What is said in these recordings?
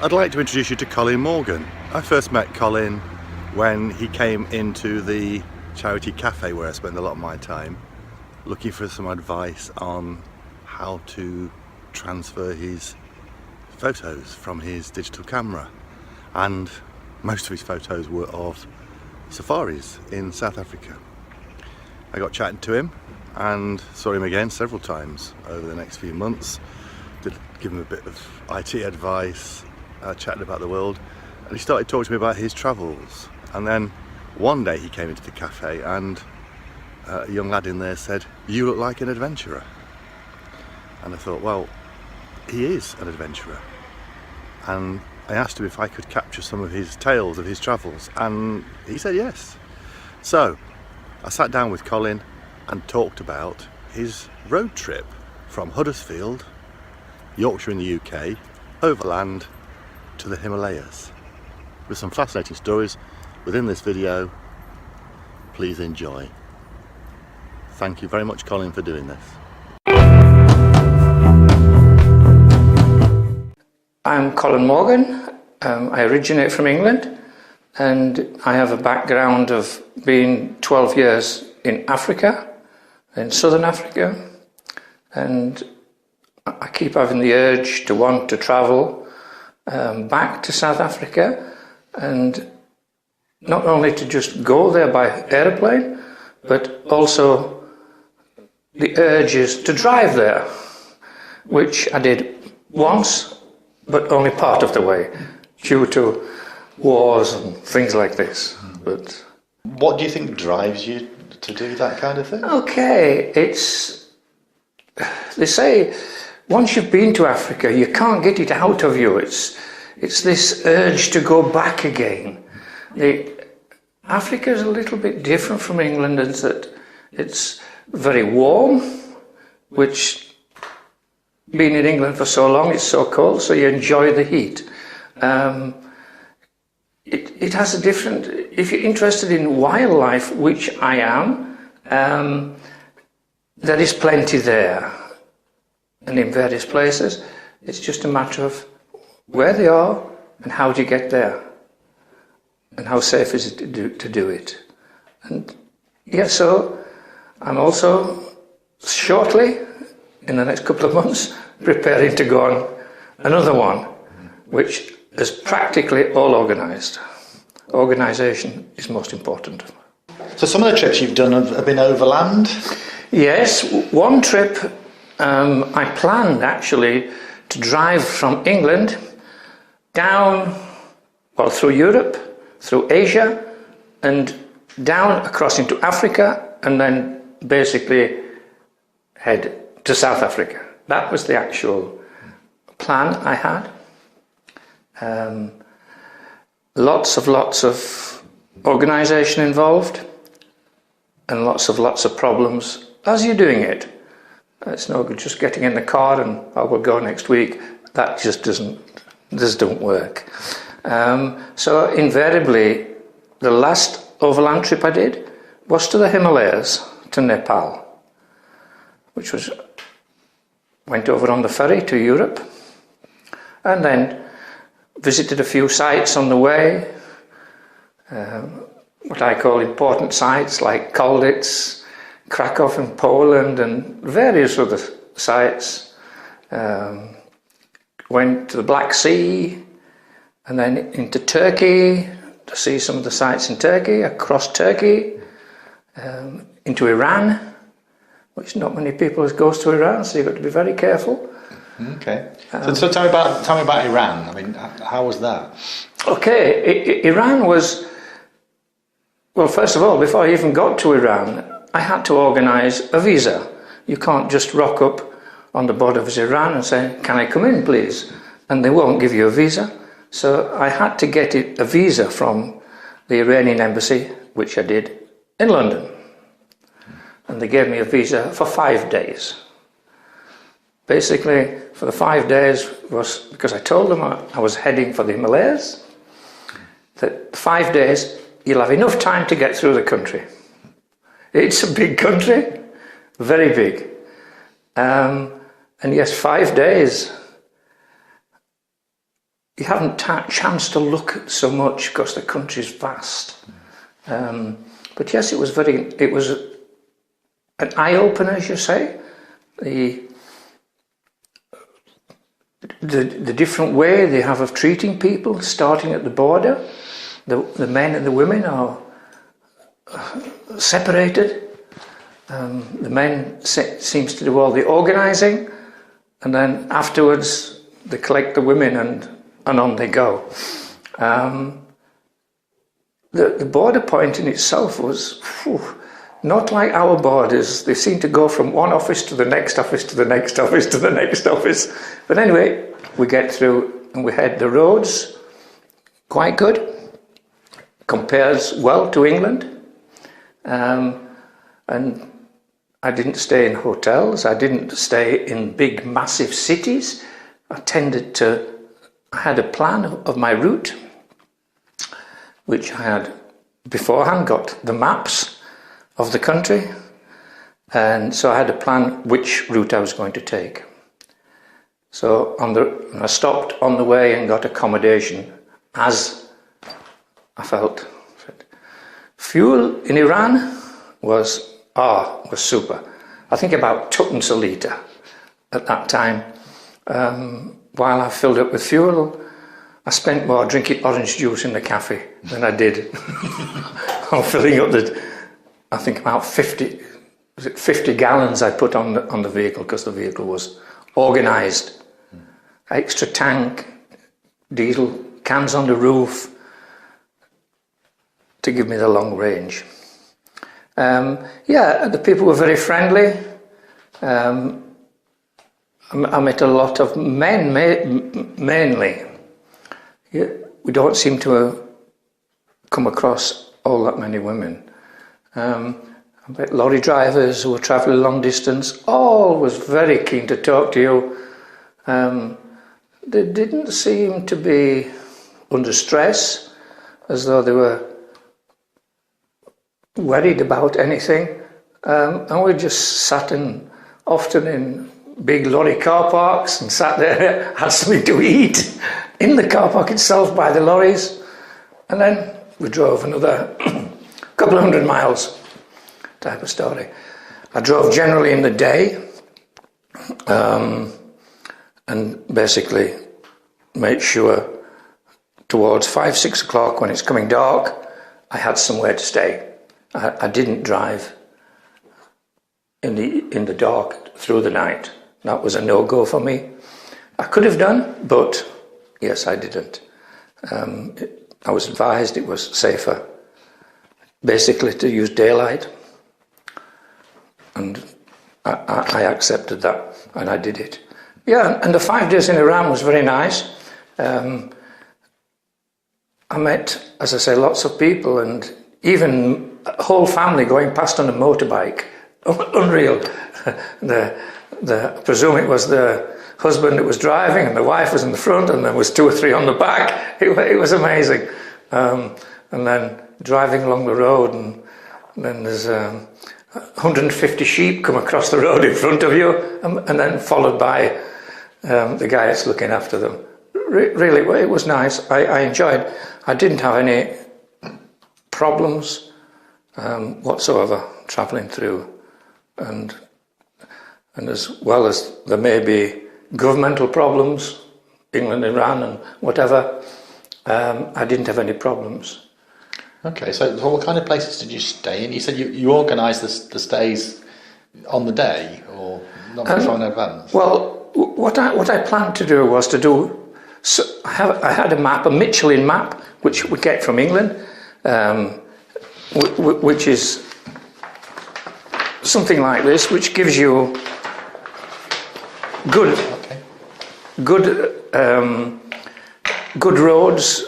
I'd like to introduce you to Colin Morgan. I first met Colin when he came into the charity cafe where I spend a lot of my time, looking for some advice on how to transfer his photos from his digital camera. And most of his photos were of safaris in South Africa. I got chatting to him and saw him again several times over the next few months. Did give him a bit of IT advice, chatting about the world, and he started talking to me about his travels. And then one day he came into the cafe and a young lad in there said, "You look like an adventurer." And I thought, well, he is an adventurer. And I asked him if I could capture some of his tales of his travels, and he said yes. So I sat down with Colin and talked about his road trip from Huddersfield, Yorkshire in the UK, overland to the Himalayas, with some fascinating stories within this video. Please enjoy. Thank you very much, Colin, for doing this. I'm Colin Morgan. I originate from England, and I have a background of being 12 years in Africa, in southern Africa, and I keep having the urge to want to travel back to South Africa, and not only to just go there by aeroplane, but also the urge is to drive there, which I did once, but only part of the way, due to wars and things like this. But what do you think drives you to do that kind of thing? Okay, they say once you've been to Africa, you can't get it out of you. It's this urge to go back again. Africa is a little bit different from England in that it's very warm, which, being in England for so long, it's so cold, so you enjoy the heat. It has a different, if you're interested in wildlife, which I am, there is plenty there, and in various places. It's just a matter of where they are and how do you get there, and how safe is it to do it. And yeah, so I'm also shortly, in the next couple of months, preparing to go on another one, which is practically all organised. Organisation is most important. So some of the trips you've done have been overland? Yes, one trip I planned actually to drive from England down, well, through Europe, through Asia, and down across into Africa, and then basically head to South Africa. That was the actual plan I had. Lots of organisation involved, and lots of problems as you're doing it. It's no good just getting in the car and I will go next week. That just don't work. So invariably, the last overland trip I did was to the Himalayas, to Nepal, which went over on the ferry to Europe, and then visited a few sites on the way, what I call important sites like Kolditz, Krakow in Poland, and various other sites. Went to the Black Sea, and then into Turkey to see some of the sites in Turkey, across Turkey, into Iran, which not many people goes to Iran, so you've got to be very careful. Okay. So tell me about Iran. I mean, how was that? Okay, Iran was, well, first of all, before I even got to Iran, I had to organise a visa. You can't just rock up on the border of Iran and say, "Can I come in, please?" And they won't give you a visa. So I had to get a visa from the Iranian embassy, which I did in London. And they gave me a visa for 5 days. Basically, for the 5 days was because I told them I was heading for the Himalayas, that 5 days you'll have enough time to get through the country. It's a big country, very big. And yes, 5 days. you haven't chance to look so much because the country's vast. But yes, it was an eye-opener, as you say. The different way they have of treating people, starting at the border. The men and the women are separated. The men seems to do all the organising, and then afterwards they collect the women and on they go. The border point in itself was not like our borders. They seem to go from one office to the next office to the next office to the next office. But anyway, we get through and we had the roads quite good. Compares well to England. And I didn't stay in hotels. I didn't stay in big, massive cities. I had a plan of my route, which I had beforehand got the maps of the country, and so I had a plan which route I was going to take. So I stopped on the way and got accommodation as I felt. Fuel in Iran was super. I think about tuppence a litre at that time. While I filled up with fuel, I spent more drinking orange juice in the cafe than I did on filling up I think about 50 gallons I put on the vehicle, because the vehicle was organised. Extra tank, diesel cans on the roof to give me the long range. The people were very friendly. I met a lot of men mainly. We don't seem to come across all that many women. I met lorry drivers who were travelling long distance, always very keen to talk to you. They didn't seem to be under stress, as though they were worried about anything. And we just sat often in big lorry car parks and sat there, had something to eat in the car park itself by the lorries. And then we drove another couple of 100 miles, type of story. I drove generally in the day, and basically made sure towards 5-6 o'clock, when it's coming dark, I had somewhere to stay. I didn't drive in the dark through the night. That was a no-go for me. I could have done, but yes, I didn't. I was advised it was safer, basically, to use daylight, and I accepted that, and I did it. Yeah, and the 5 days in Iran was very nice. I met, as I say, lots of people, and even a whole family going past on a motorbike. Unreal. I presume it was the husband that was driving, and the wife was in the front, and there was 2 or 3 on the back. It was amazing. And then driving along the road, and then there's 150 sheep come across the road in front of you, and then followed by the guy that's looking after them. Really, it was nice. I enjoyed. I didn't have any problems whatsoever travelling through, and as well as there may be governmental problems, England, Iran, and whatever, I didn't have any problems. Okay, so what kind of places did you stay in? You said you organised the stays on the day, or not very far in advance? Well, what I planned to do was to do. So I had a map, a Michelin map, which we get from England, which is something like this, which gives you good roads,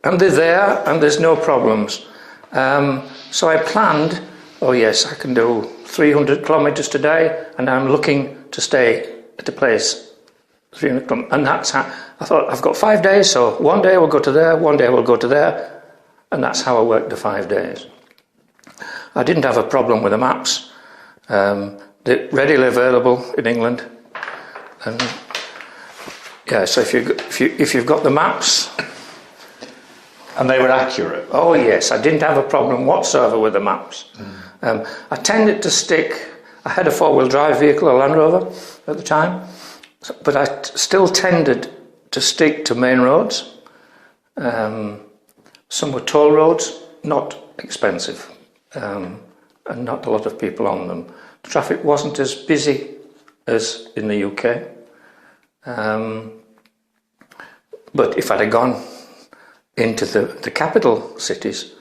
and they're there, and there's no problems. So I planned, oh yes, I can do 300 kilometres today, and I'm looking to stay at a place 300 kilometres, and that's how I thought. I've got 5 days, so one day we'll go to there, one day we'll go to there, and that's how I worked the 5 days. I didn't have a problem with the maps. They're readily available in England, and Yeah, so if you've got the maps. And they were accurate? Oh yes, I didn't have a problem whatsoever with the maps. I tended to stick, I had a four-wheel drive vehicle, a Land Rover at the time, but I still tended to stick to main roads. Some were toll roads, not expensive, and not a lot of people on them. The traffic wasn't as busy as in the UK. But if I'd have gone into the capital cities,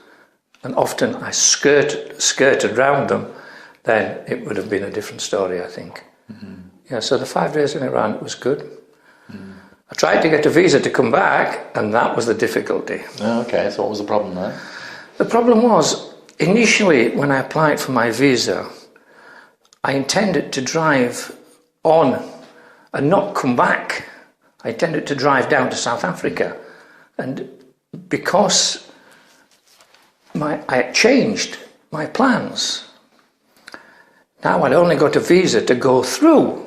and often I skirted round them, then it would have been a different story, I think. Yeah, so the 5 days in Iran was good. I tried to get a visa to come back, and that was the difficulty. Oh, okay, so what was the problem there? The problem was, initially when I applied for my visa, I intended to drive on and not come back. I intended to drive down to South Africa, and because I had changed my plans, now I'd only got a visa to go through,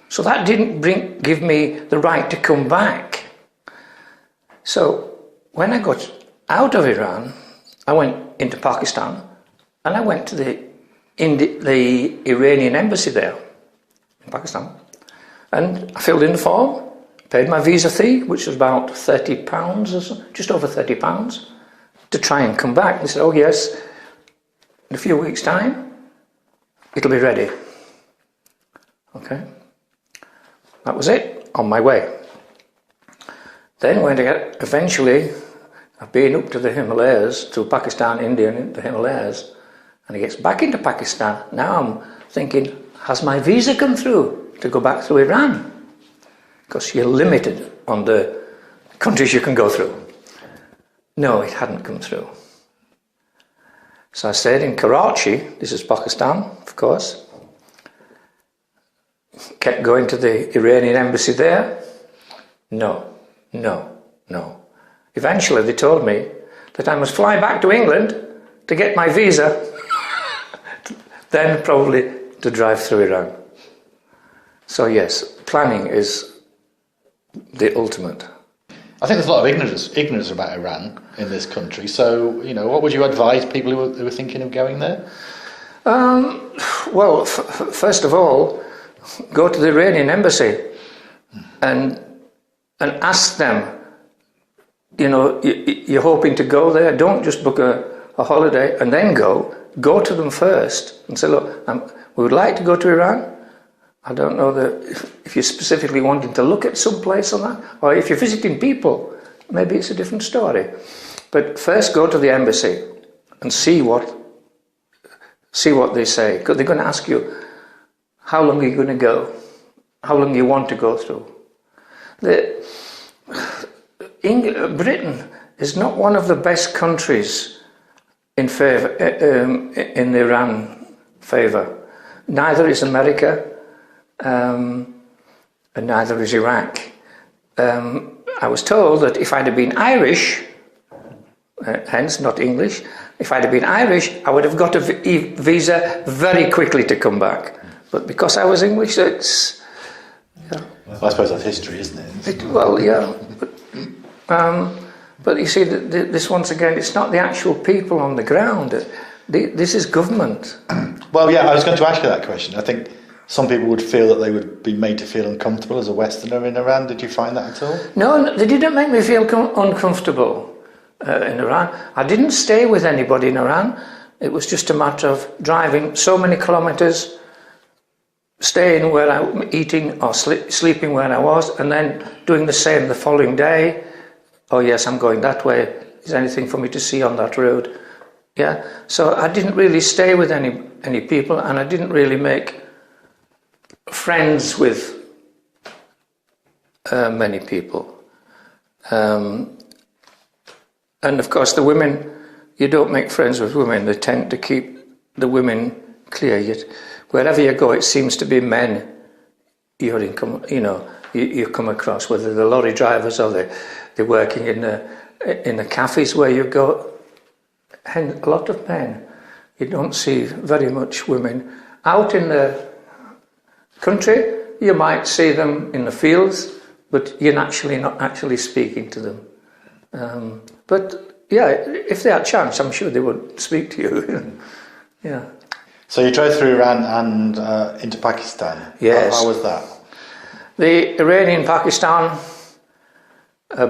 so that didn't give me the right to come back. So when I got out of Iran, I went into Pakistan, and I went to the Iranian embassy there in Pakistan, and I filled in the form, paid my visa fee, which was about £30 or so, just over £30, to try and come back. They said, oh yes, in a few weeks' time, it'll be ready. Okay. That was it, on my way. Then when eventually, I've been up to the Himalayas, through Pakistan, Indian, into the Himalayas, and he gets back into Pakistan. Now I'm thinking, has my visa come through to go back through Iran? Because you're limited on the countries you can go through. No, it hadn't come through. So I stayed in Karachi, this is Pakistan, of course. Kept going to the Iranian embassy there. No. Eventually they told me that I must fly back to England to get my visa, then probably to drive through Iran. So yes, planning is the ultimate. I think there's a lot of ignorance about Iran in this country. So, what would you advise people who were thinking of going there? Well, first of all, go to the Iranian embassy and ask them, you're hoping to go there. Don't just book a holiday and then go. Go to them first and say, look, we would like to go to Iran. I don't know if you're specifically wanting to look at some place on that, or if you're visiting people, maybe it's a different story. But first go to the embassy and see what they say. Because they're going to ask you, how long are you going to go? How long do you want to go through? Britain is not one of the best countries in the Iran favour. Neither is America. And neither is Iraq. I was told that if I'd have been Irish, hence not English, if I'd have been Irish, I would have got a visa very quickly to come back. But because I was English, it's... Yeah. Well, I suppose that's history, isn't it? Well, yeah. But you see, this once again, it's not the actual people on the ground. This is government. Well, yeah, I was going to ask you that question. I think some people would feel that they would be made to feel uncomfortable as a Westerner in Iran. Did you find that at all? No, they didn't make me feel uncomfortable in Iran. I didn't stay with anybody in Iran. It was just a matter of driving so many kilometres, staying where eating or sleeping where I was, and then doing the same the following day. Oh yes, I'm going that way. Is there anything for me to see on that road? Yeah. So I didn't really stay with any people, and I didn't really make friends with many people. And of course the women, you don't make friends with women. They tend to keep the women clear. Wherever you go, it seems to be men you come across, whether they're lorry drivers or they're working in the cafes where you go. And a lot of men. You don't see very much women. Out in the country, you might see them in the fields, but you're actually not actually speaking to them. But yeah, if they had a chance, I'm sure they would speak to you. Yeah. So you drove through Iran and into Pakistan. Yes. How was that? The Iranian-Pakistan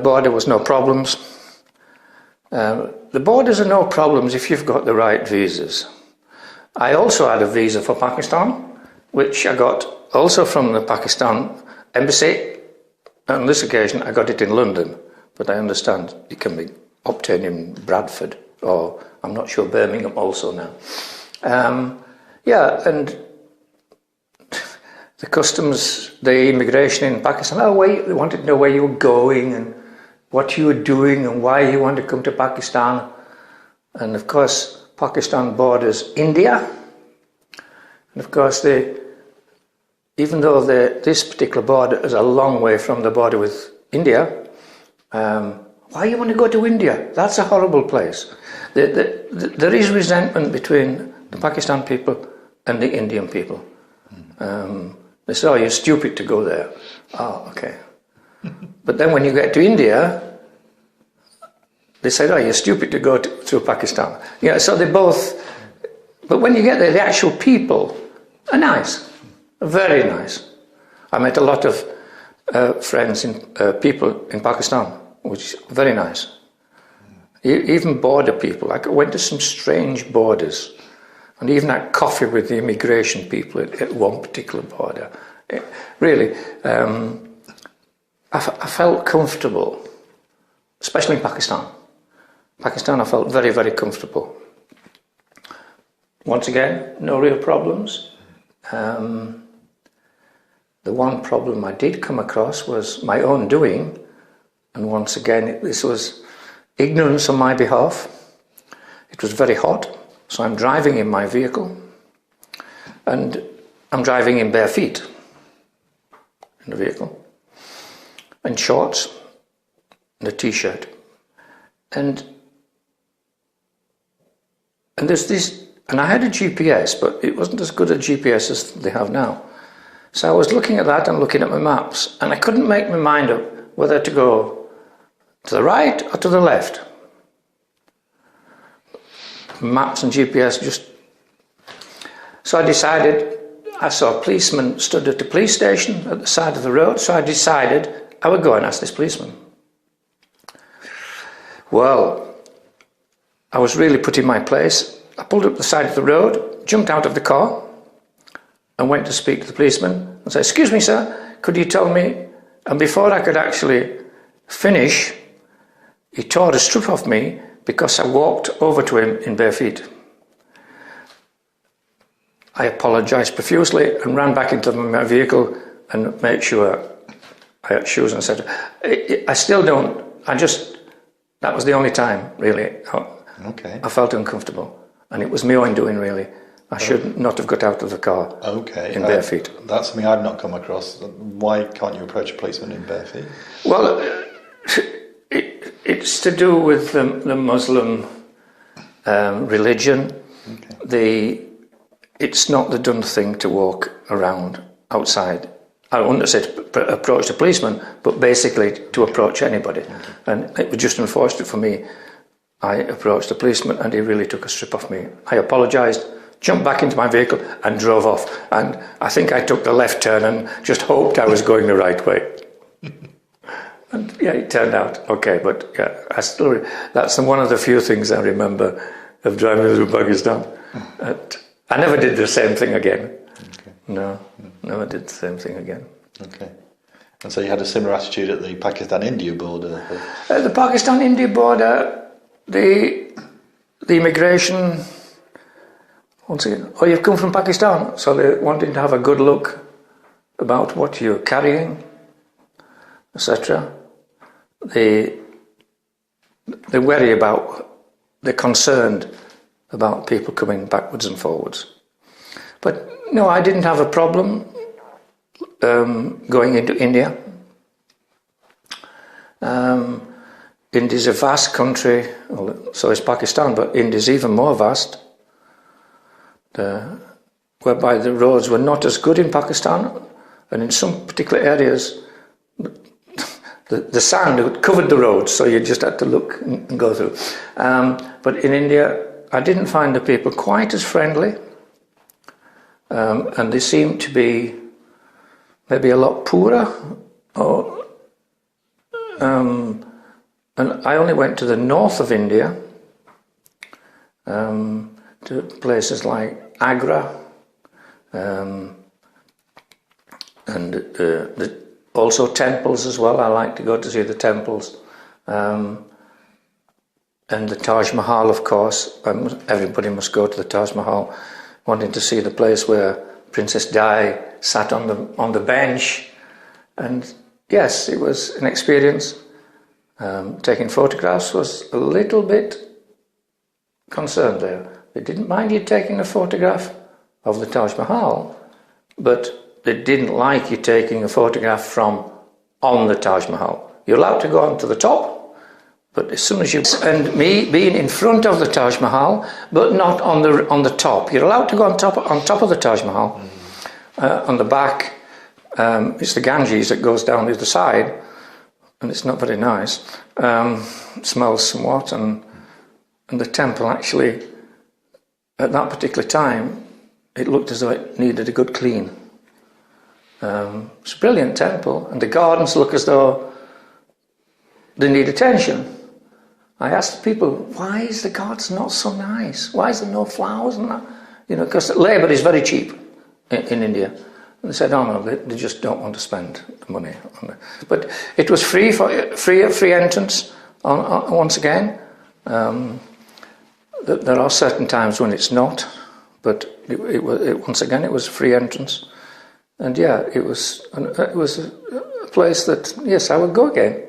border was no problems. The borders are no problems if you've got the right visas. I also had a visa for Pakistan, which I got also from the Pakistan embassy. On this occasion, I got it in London, but I understand it can be obtained in Bradford, or I'm not sure, Birmingham also now. Yeah, and the customs, the immigration in Pakistan, they wanted to know where you were going and what you were doing and why you wanted to come to Pakistan. And of course, Pakistan borders India. And of course, even though this particular border is a long way from the border with India, why you want to go to India? That's a horrible place. There is resentment between the Pakistan people and the Indian people. They say, oh, you're stupid to go there. Oh, okay. But then when you get to India, they say, oh, you're stupid to go through Pakistan. Yeah, so they both, but when you get there, the actual people are nice, very nice. I met a lot of friends, people in Pakistan, which is very nice. Even border people. I went to some strange borders and even had coffee with the immigration people at one particular border. Really, I felt comfortable, especially in Pakistan. Pakistan, I felt very, very comfortable. Once again, no real problems. The one problem I did come across was my own doing, and once again, this was ignorance on my behalf. It was very hot, so I'm driving in my vehicle, and I'm driving in bare feet in the vehicle, and shorts, and a t-shirt, and there's this, and I had a GPS, but it wasn't as good a GPS as they have now. So I was looking at that and looking at my maps, and I couldn't make my mind up whether to go to the right or to the left. Maps and GPS just... So I decided, I saw a policeman stood at the police station at the side of the road, so I decided I would go and ask this policeman. Well, I was really put in my place. I pulled up the side of the road, jumped out of the car, and went to speak to the policeman and said, excuse me, sir, could you tell me? And before I could actually finish, he tore a strip off me because I walked over to him in bare feet. I apologised profusely and ran back into my vehicle and made sure I had shoes, and said, I still don't, that was the only time, really. Okay. I felt uncomfortable, and it was my own doing, really. I should not have got out of the car in bare feet. That's something I've not come across. Why can't you approach a policeman in bare feet? Well, it's to do with the Muslim religion. Okay. It's not the done thing to walk around outside. I wouldn't say to approach the policeman, but basically to approach anybody. Okay. And it was just unfortunate for me. I approached the policeman and he really took a strip off me. I apologised, jumped back into my vehicle and drove off. And I think I took the left turn and just hoped I was going the right way. And yeah, it turned out okay, but yeah, that's one of the few things I remember of driving through Pakistan. I never did the same thing again. Okay. No, never did the same thing again. Okay. And so you had a similar attitude at the Pakistan-India border? At the Pakistan-India border, the immigration, once again, oh, you've come from Pakistan, so they're wanting to have a good look about what you're carrying, etc. They worry about, they're concerned about people coming backwards and forwards. But no, I didn't have a problem going into India. India is a vast country, so is Pakistan, but India is even more vast, whereby the roads were not as good in Pakistan, and in some particular areas the sand had covered the road, so you just had to look and go through. But in India, I didn't find the people quite as friendly, and they seemed to be maybe a lot poorer. And I only went to the north of India, to places like Agra, and also temples as well. I like to go to see the temples, and the Taj Mahal, of course. Everybody must go to the Taj Mahal, wanting to see the place where Princess Di sat on the bench. And yes, it was an experience. Taking photographs was a little bit concerned there. They didn't mind you taking a photograph of the Taj Mahal, but they didn't like you taking a photograph from on the Taj Mahal. You're allowed to go on to the top, but as soon as you... And me being in front of the Taj Mahal, but not on the top. You're allowed to go on top of the Taj Mahal. On the back, it's the Ganges that goes down the other side, and it's not very nice. It smells somewhat, and the temple actually, at that particular time, it looked as though it needed a good clean. It's a brilliant temple, and the gardens look as though they need attention. I asked the people, why is the gardens not so nice? Why is there no flowers and that? You know, because labour is very cheap in India. And they said, oh no, they just don't want to spend the money on it. But it was free entrance once again. There are certain times when it's not, but once again it was free entrance. And yeah, it was a place that, yes, I would go again.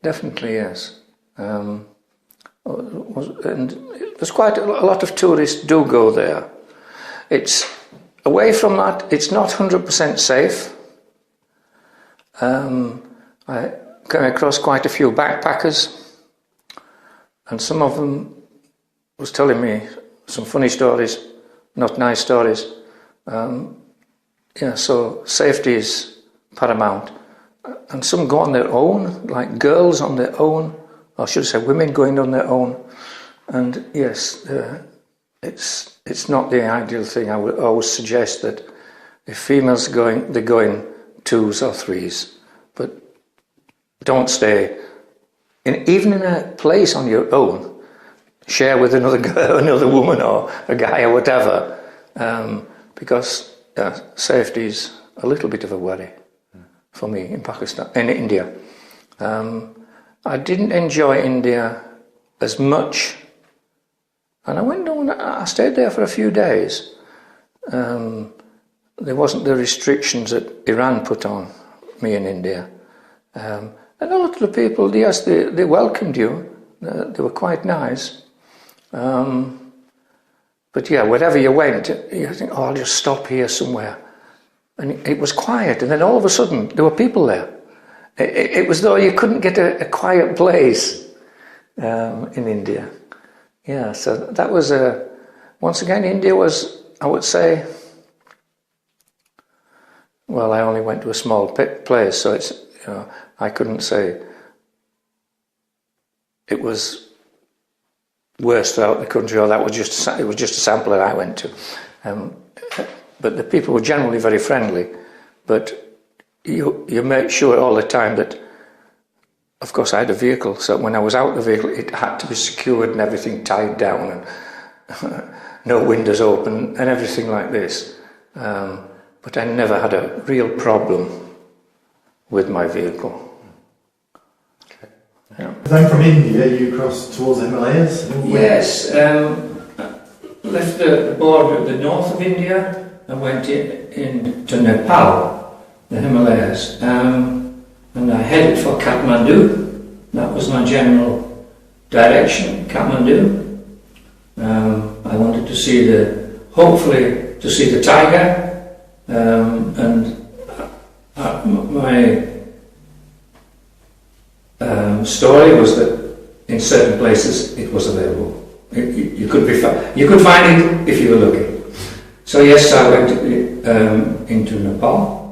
Definitely, yes. And there's quite a lot of tourists do go there. It's away from that, it's not 100% safe. I came across quite a few backpackers, and some of them was telling me some funny stories, not nice stories. Yeah, so safety is paramount. And some go on their own, like girls on their own, or should I say women going on their own. And yes, it's not the ideal thing. I would always suggest that if females they go in twos or threes, but don't stay even in a place on your own. Share with another girl, another woman, or a guy, or whatever, because safety is a little bit of a worry for me in India. I didn't enjoy India as much, and I stayed there for a few days. There wasn't the restrictions that Iran put on me in India, and a lot of the people, yes, they welcomed you. They were quite nice. But yeah, wherever you went, you think, oh, I'll just stop here somewhere. And it was quiet, and then all of a sudden, there were people there. It was though you couldn't get a quiet place in India. Yeah, so that was once again, India was, I would say, well, I only went to a small place, so it's, you know, I couldn't say it was worse throughout the country, or it was just a sample that I went to. But the people were generally very friendly. But you make sure all the time that, of course, I had a vehicle, so when I was out of the vehicle, it had to be secured and everything tied down, and no windows open and everything like this. But I never had a real problem with my vehicle. Yeah. Then from India you crossed towards the Himalayas? Yes, left the border at the north of India and went into Nepal, the Himalayas, and I headed for Kathmandu. That was my general direction, Kathmandu. I wanted to see hopefully to see the tiger, and my story was that in certain places it was available. You could find it if you were looking. So yes, I went into Nepal.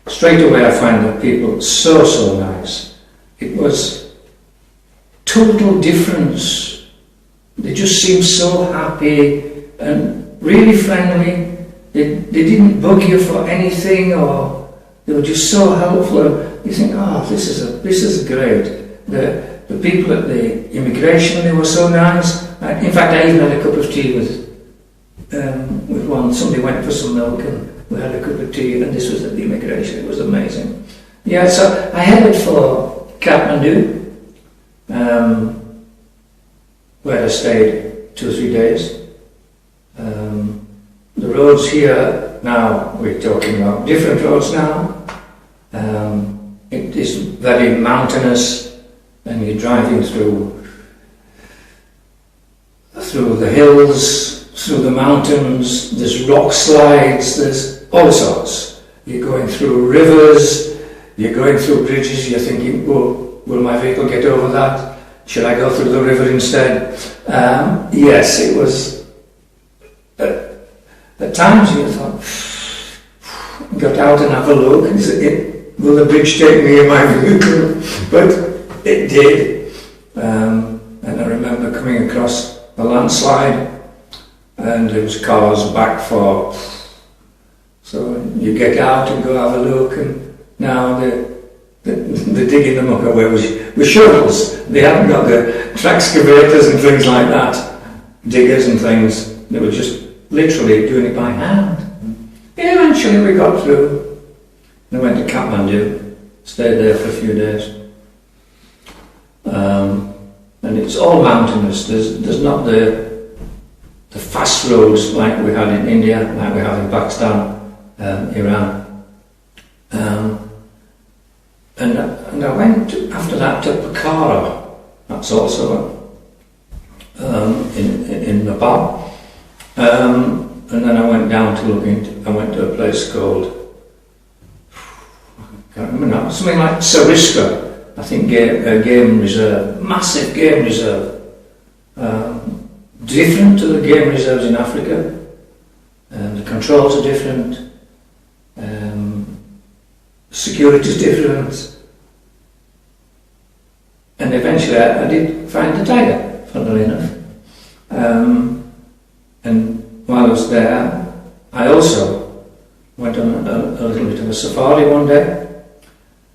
Straight away I find the people so nice. it was total difference. They just seemed so happy and really friendly. They didn't bug you for anything, or they were just so helpful. You think, oh, this is great. The people at the immigration, they were so nice. In fact, I even had a cup of tea with one. Somebody went for some milk and we had a cup of tea, and this was at the immigration. It was amazing. Yeah, so I headed for Kathmandu, where I stayed 2 or 3 days. The roads here now, we're talking about different roads now. It is very mountainous, and you're driving through the hills, through the mountains. There's rock slides, there's all sorts. You're going through rivers, you're going through bridges, you're thinking, oh, will my vehicle get over that? Should I go through the river instead? Yes, it was. At times you thought, got out and have a look, will the bridge take me in my vehicle? But it did. And I remember coming across a landslide, and there was cars back for. So you get out and go have a look, and now they're digging them up away with shovels. They haven't got the excavators and things like that, diggers and things. They were just literally doing it by hand. Eventually we got through. And I went to Kathmandu, stayed there for a few days. And it's all mountainous. There's not the fast roads like we had in India, like we have in Pakistan, Iran. And I went after that to Pokhara. That's also in Nepal. And then I went down to I went to a place called, I can't remember now, something like Sariska, I think, game reserve, massive game reserve. Different to the game reserves in Africa. The controls are different. Security is different. And eventually I did find the tiger, funnily enough. And while I was there, I also went on a little bit of a safari one day,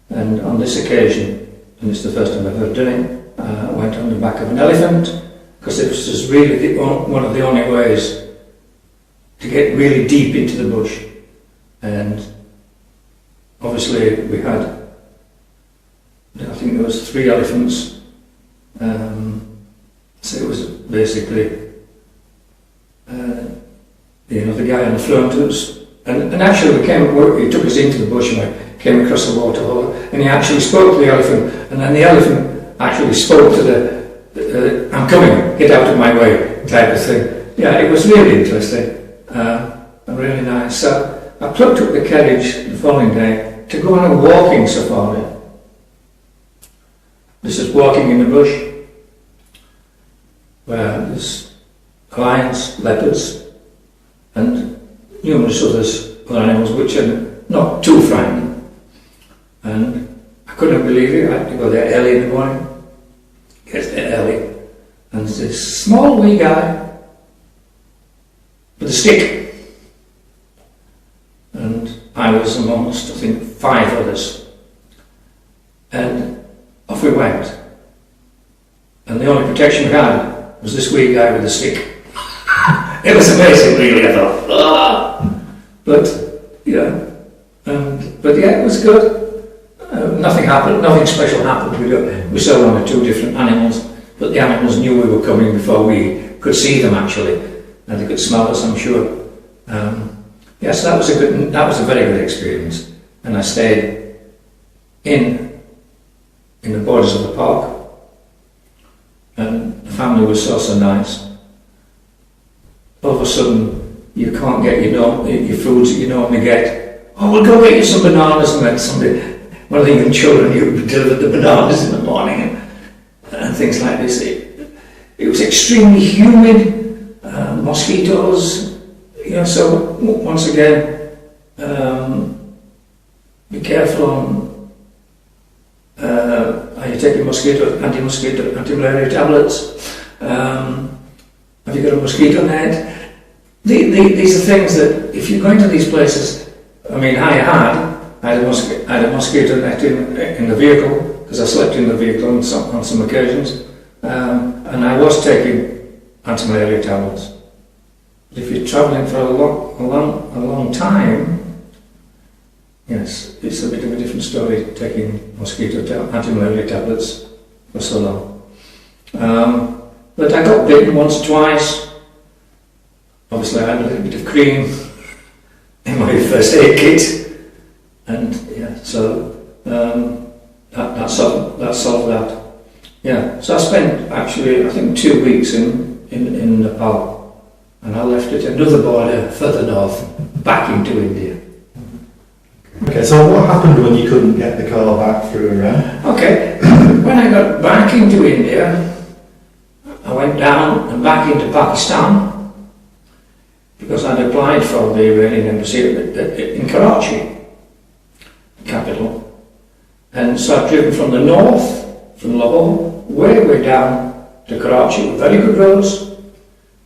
and on this occasion, and it's the first time I've ever done it, I went on the back of an elephant, because it was just really one of the only ways to get really deep into the bush. And obviously we had, I think there was 3 elephants, so it was basically the guy on the front was, and actually he took us into the bush, and I came across a waterhole, and he actually spoke to the elephant, and then the elephant actually spoke to the I'm coming, get out of my way, type of thing. Yeah, it was really interesting, and really nice. So I plucked up the carriage the following day to go on a walking safari. This is walking in the bush, where there's lions, leopards, and numerous other animals which are not too frightening. And I couldn't believe it. I had to go there early in the morning, get there early, and there's this small wee guy with a stick. And I was amongst, I think, 5 others. And off we went. And the only protection we had was this wee guy with a stick. It was amazing, really. I thought, ah! But yeah, it was good. Nothing happened. Nothing special happened. We saw 1 or 2 different animals, but the animals knew we were coming before we could see them actually, and they could smell us, I'm sure. Yes, that was a very good experience, and I stayed in the borders of the park, and the family was so nice. All of a sudden, you can't get your foods that you normally get. Oh, we'll go get you some bananas, and then one of the young children who delivered the bananas in the morning, and things like this. It was extremely humid, mosquitoes. So once again, be careful on how you anti-malaria tablets? Have you got a mosquito net? These are things that, if you go into these places, I mean, I had a mosquito net in the vehicle, because I slept in the vehicle on some occasions, and I was taking anti-malaria tablets. But if you're travelling for a long time, yes, it's a bit of a different story taking anti-malaria tablets for so long. But I got bitten once or twice. Obviously, I had a little bit of cream in my first aid kit, and yeah, so that solved that. Yeah, so I spent actually, I think, 2 weeks in Nepal, and I left at another border further north, back into India. Okay, so what happened when you couldn't get the car back through Iran? Okay, when I got back into India, I went down and back into Pakistan, because I'd applied for the Iranian embassy in Karachi, the capital. And so I've driven from the north, from Lahore, way down to Karachi with very good roads.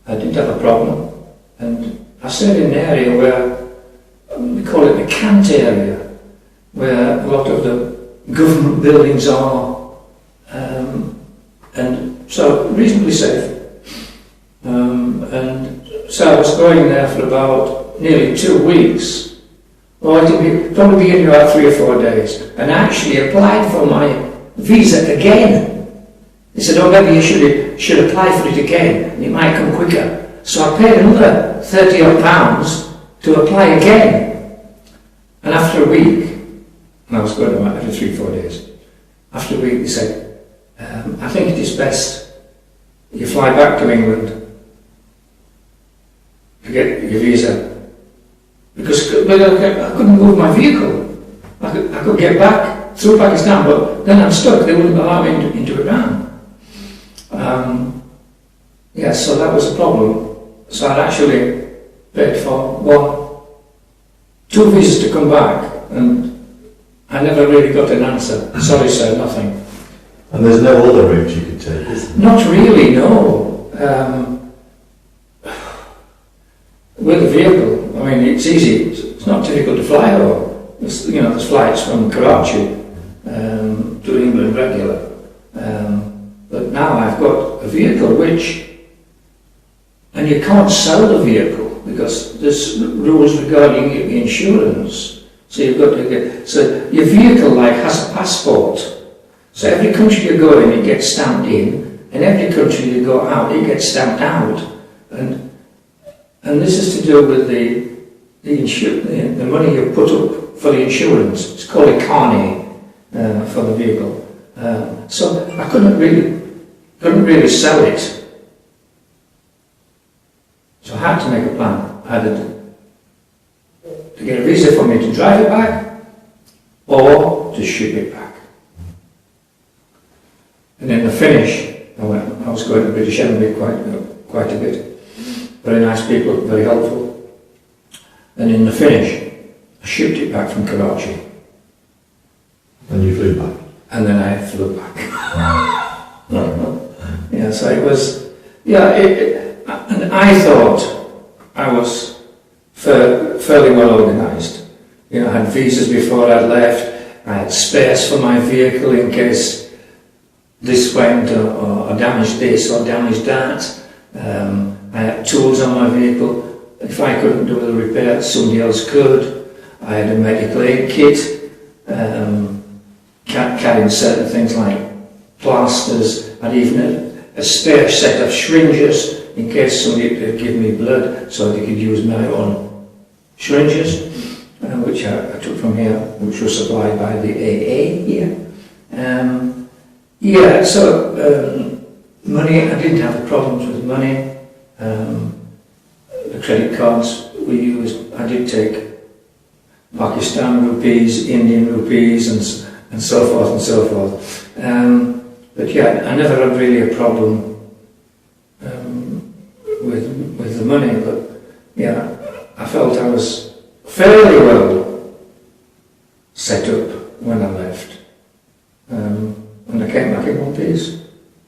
I didn't have a problem. And I stayed in an area where, we call it the Kant area, where a lot of the government buildings are, and so reasonably safe. And so I was going there for about nearly 2 weeks. Well, it probably beginning about 3 or 4 days, and I actually applied for my visa again. They said, oh, maybe you should apply for it again, and it might come quicker. So I paid another £30 to apply again. And after a week, and I was going about every 3 or 4 days, after a week they said, I think it is best you fly back to England to get your visa, because I couldn't move my vehicle. I could get back through Pakistan, but then I'm stuck. They wouldn't allow me into Iran. Yeah, so that was a problem. So I'd actually paid for 2 visas to come back, and I never really got an answer. Sorry, sir, nothing. And there's no other route you could take, is there? Not really, no. With a vehicle, I mean, it's easy. It's not difficult to fly over. There's flights from Karachi to England regular. But now I've got a vehicle and you can't sell the vehicle because there's rules regarding insurance. So you've got to get, so your vehicle has a passport. So every country you go in, it gets stamped in, and every country you go out, it gets stamped out. And this is to do with the money you put up for the insurance. It's called a carnet for the vehicle. So I couldn't really sell it. So I had to make a plan. I had to get a visa for me to drive it back or to ship it back. And in the finish, I was going to British Embassy quite a bit. Very nice people, very helpful. And in the finish, I shipped it back from Karachi. And you flew back? And then I flew back. Yeah, so it was, and I thought I was fairly well organised. I had visas before I left, I had spares for my vehicle in case this went or damaged this or damaged that. I had tools on my vehicle. If I couldn't do the repair, somebody else could. I had a medical aid kit, carrying certain things like plasters. I'd even a spare set of syringes in case somebody could give me blood so they could use my own syringes, which I took from here, which was supplied by the AA here. Money, I didn't have problems with money. The credit cards we used, I did take Pakistan rupees, Indian rupees, and so forth and so forth. But yeah, I never had really a problem with the money. But yeah, I felt I was fairly well set up when I left. When I came back, it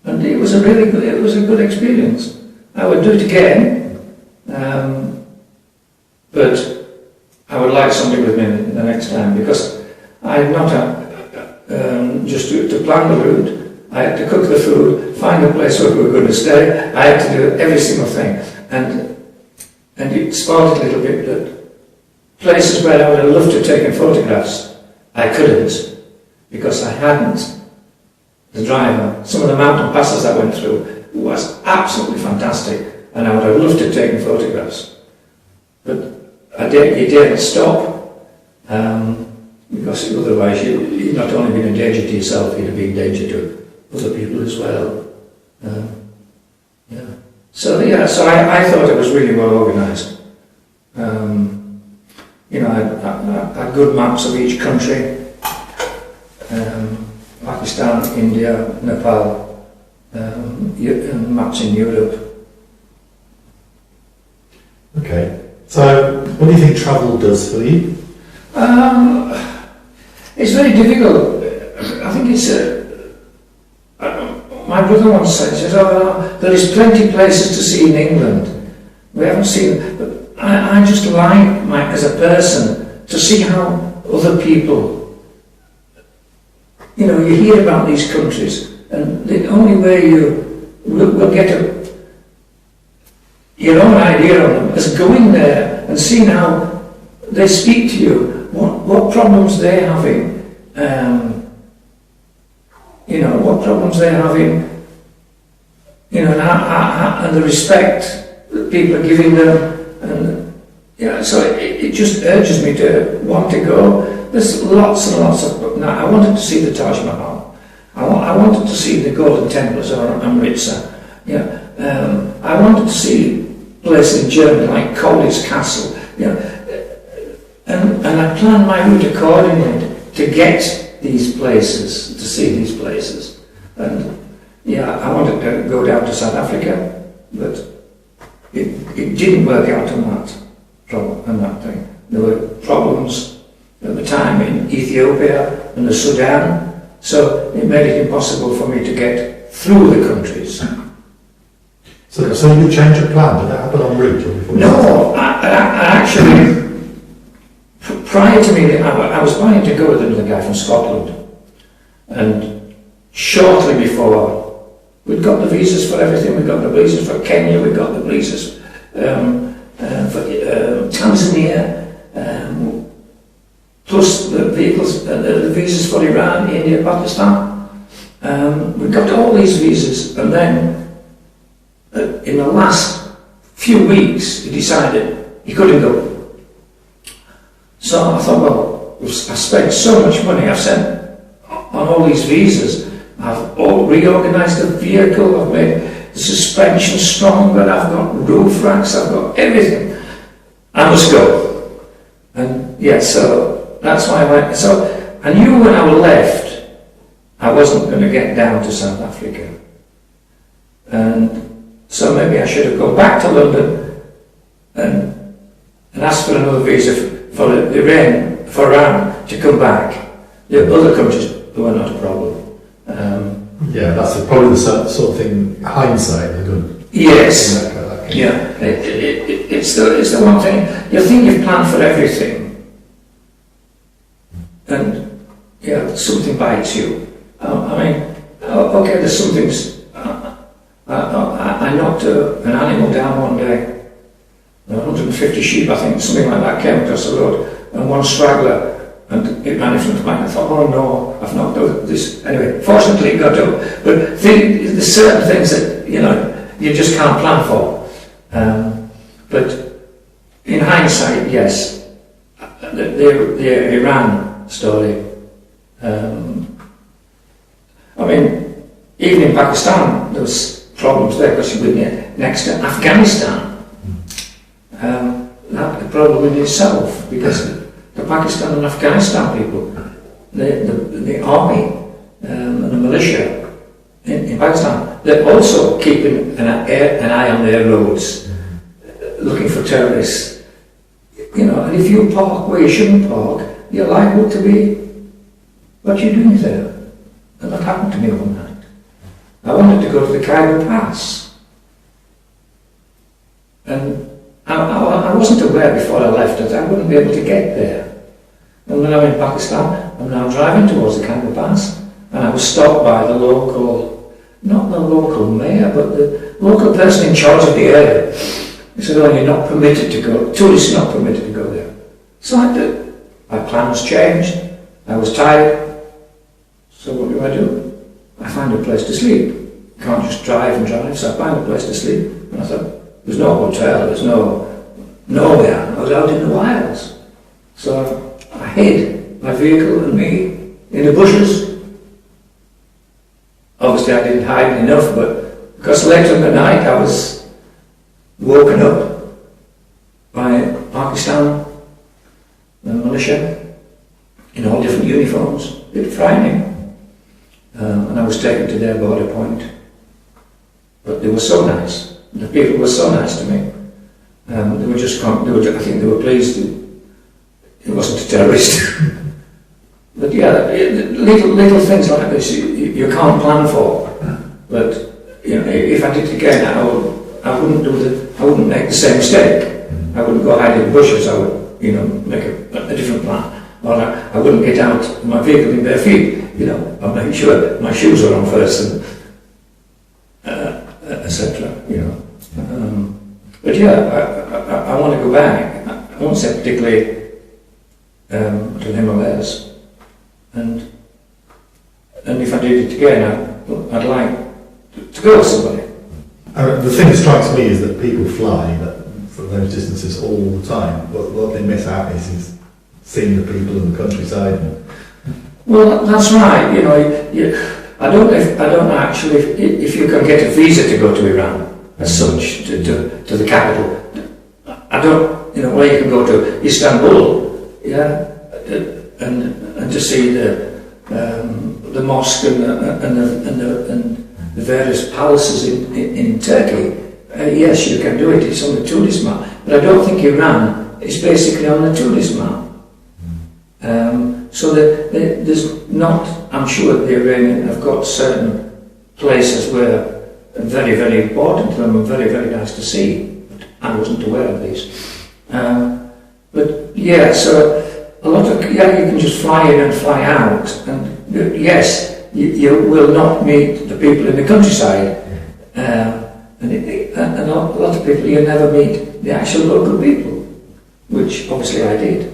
And it was a good experience. I would do it again, but I would like somebody with me the next time, because I had not just to plan the route. I had to cook the food, find a place where we were going to stay. I had to do every single thing, and it spoiled a little bit that places where I would have loved to have taken photographs, I couldn't, because I hadn't the driver. Some of the mountain passes I went through was absolutely fantastic, and I would have loved to have taken photographs, but you daren't stop, because otherwise you'd not only been a danger to yourself, you'd have been a danger to other people as well. So I thought it was really well organised. I had good maps of each country, Pakistan, India, Nepal, and maps in Europe. Okay, so what do you think travel does for you? It's very difficult. I think it's my brother once said, he says, there is plenty places to see in England. We haven't seen, but I just like, as a person, to see how other people, you hear about these countries, and the only way you will get your own idea of them is going there and seeing how they speak to you, what problems they're having, what problems they're having, and the respect that people are giving them, and so it just urges me to want to go. There's lots and lots of. Now, I wanted to see the Taj Mahal. I wanted to see the Golden Temples or Amritsar. I wanted to see places in Germany like Colley's Castle. And I planned my route accordingly to get these places, to see these places. And I wanted to go down to South Africa, but it didn't work out on that thing. There were problems at the time in Ethiopia and the Sudan, so it made it impossible for me to get through the countries. So you changed your plan? Did that happen en route or before? No, I actually. Prior to me, I was planning to go with another guy from Scotland, and shortly before, we'd got the visas for everything. We got the visas for Kenya, we got the visas for Tanzania, plus the visas for Iran, India, Pakistan. We got all these visas, and then in the last few weeks, he decided he couldn't go. So I thought, well, I spent so much money, I've sent on all these visas, I've reorganised the vehicle, I've made the suspension stronger, I've got roof racks, I've got everything. I must go. And so that's why I went. So I knew when I left, I wasn't going to get down to South Africa. And so maybe I should have gone back to London and asked for another visa for Iran to come back. The other countries were not a problem. That's probably the sort of thing, hindsight, a good. Yes. It's the one thing. You think you've planned for everything, and something bites you. Okay, there's some things. I knocked an animal down one day. 150 sheep, I think, something like that, came across the road, and one straggler, and it ran in front of mine. I thought, oh no, I've knocked out this. Anyway, fortunately it got up. But there's certain things that, you just can't plan for. But in hindsight, yes, the Iran story, even in Pakistan, there was problems there because you were next to Afghanistan. That the problem in itself, because the Pakistan and Afghanistan people, the army and the militia in Pakistan, they're also keeping an eye on their roads, looking for terrorists. And if you park where you shouldn't park, you're liable to be, what you're doing there. And that happened to me one night. I wanted to go to the Khyber Pass. And I wasn't aware before I left that I wouldn't be able to get there. And when I'm in Pakistan, I'm now driving towards the Khyber Pass, and I was stopped by the local, not the local mayor, but the local person in charge of the area. He said, "Oh, you're not permitted to go, tourists are not permitted to go there." So I did. My plans changed. I was tired. So what do? I find a place to sleep. You can't just drive and drive, so I find a place to sleep. And I thought, there's no hotel, there's nowhere. I was out in the wilds. So I hid my vehicle and me in the bushes. Obviously I didn't hide enough, but because later in the night I was woken up by Pakistan and militia in all different uniforms. A bit frightening. And I was taken to their border point. But they were so nice. The people were so nice to me. They were just, I think they were pleased it wasn't a terrorist. But yeah, little things like this you can't plan for. But you know, if I did it again, I wouldn't make the same mistake. I wouldn't go hide in the bushes. I would, you know, make a different plan. Or I wouldn't get out of my vehicle in bare feet. You know, I'd make sure my shoes are on first, and etc. You know. But yeah, I want to go back. I won't say particularly to the Himalayas, and if I did it again, I'd like to go with somebody. The thing that strikes me is that people fly from those distances all the time, but what they miss out is seeing the people in the countryside. Well, that's right. You know, I don't know actually if you can get a visa to go to Iran as such to the capital. I don't, you know, where you can go to Istanbul, yeah, and to see the mosque and the various palaces in Turkey. Yes, you can do it. It's on the tourist map, but I don't think Iran is basically on the tourist map. So there's not. I'm sure the Iranian have got certain places where are very, very important to them and very, very nice to see. But I wasn't aware of these. But yeah, so a lot of you can just fly in and fly out, and yes, you will not meet the people in the countryside, and a lot of people you never meet the actual local people, which obviously I did.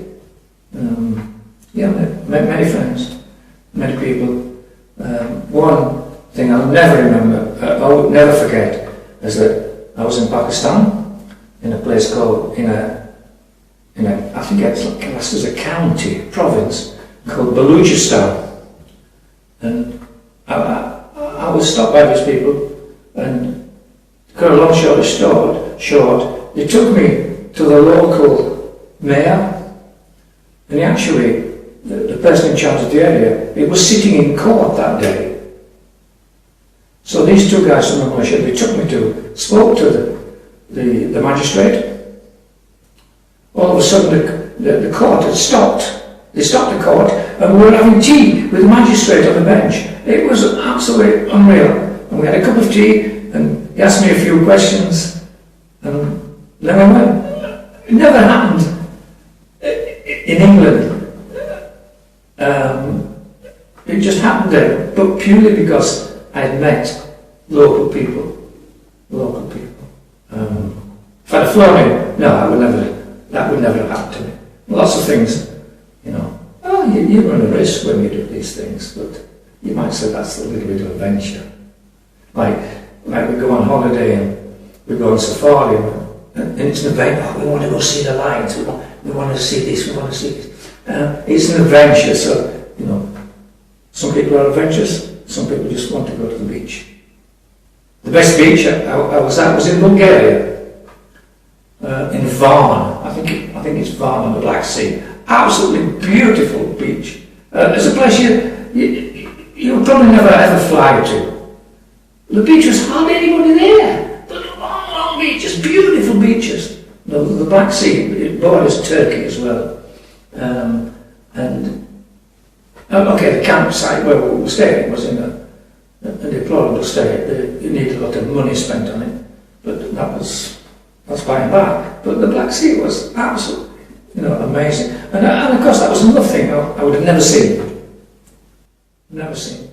Yeah, many friends, many people. One thing I'll never remember, I will never forget, is that I was in Pakistan, in a place called, I think it's classed as a county, province, called Balochistan. And I was stopped by these people, and to cut a long story short, they took me to the local mayor, and he actually, the person in charge of the area, he was sitting in court that day. So these two guys from the militia, they took me spoke to the magistrate. All of a sudden the court had stopped. They stopped the court, and we were having tea with the magistrate on the bench. It was absolutely unreal. And we had a cup of tea, and he asked me a few questions, and then we went. It never happened in England. It just happened there, but purely because I had met local people. If I'd have flown in, no, that would never have happened to me. Lots of things, you know. Oh, you run a risk when you do these things, but you might say that's a little bit of adventure. Like we go on holiday and we go on safari, and it's an event. Oh, we want to go see the lions. We want to see this. We want to see this. It's an adventure, so you know. Some people are adventurous. Some people just want to go to the beach. The best beach I was at was in Bulgaria, in Varna. I think it's Varna on the Black Sea. Absolutely beautiful beach. It's a place you'll probably never ever fly to. The beach was hardly anybody there. The long beaches, beautiful beaches. The Black Sea, it borders Turkey as well. Okay, the campsite where we were staying was in a deplorable state. You needed a lot of money spent on it, but that's by and by. But the Black Sea was absolutely, amazing. And of course, that was another thing I would have never seen. Never seen.